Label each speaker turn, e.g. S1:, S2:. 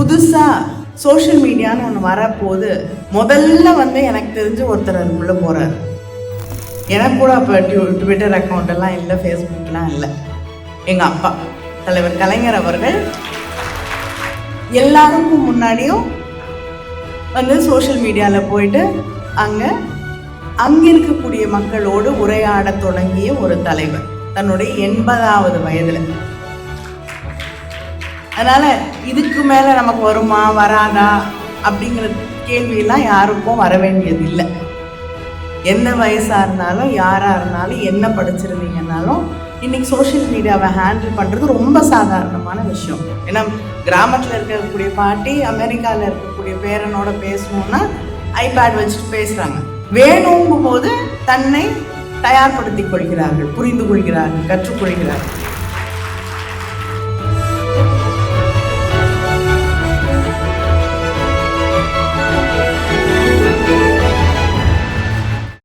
S1: புதுசாக சோஷியல் மீடியான்னு ஒன்று வரப்போது முதல்ல எனக்கு தெரிஞ்சு ஒருத்தர் அதுக்குள்ளே போகிறார். எனக்கு கூட அப்போ ட்விட்டர் அக்கௌண்ட்டெல்லாம் இல்லை, ஃபேஸ்புக்கெலாம் இல்லை. எங்கள் அப்பா தலைவர் கலைஞர் அவர்கள் எல்லாருக்கும் முன்னாடியும் சோஷியல் மீடியாவில் போயிட்டு அங்கே இருக்கக்கூடிய மக்களோடு உரையாட தொடங்கிய ஒரு தலைவர் தன்னுடைய 80வது வயதில். அதனால் இதுக்கு மேலே நமக்கு வருமா வராதா அப்படிங்கிற கேள்வியெல்லாம் யாருக்கும் வர வேண்டியது இல்லை. எந்த வயசாக இருந்தாலும் யாராக இருந்தாலும் என்ன படிச்சிருந்தீங்கன்னாலும் இன்றைக்கி சோஷியல் மீடியாவை ஹேண்டில் பண்ணுறது ரொம்ப சாதாரணமான விஷயம். ஏன்னா கிராமத்தில் இருக்கக்கூடிய பாட்டி அமெரிக்காவில் இருக்கக்கூடிய பேரனோட பேசணுன்னா ஐபேட் வச்சுட்டு பேசுகிறாங்க. வேணுங்கும் போது தன்னை தயார்படுத்திக் கொள்கிறார்கள், புரிந்து கொள்கிறார்கள், கற்றுக்கொள்கிறார்கள்.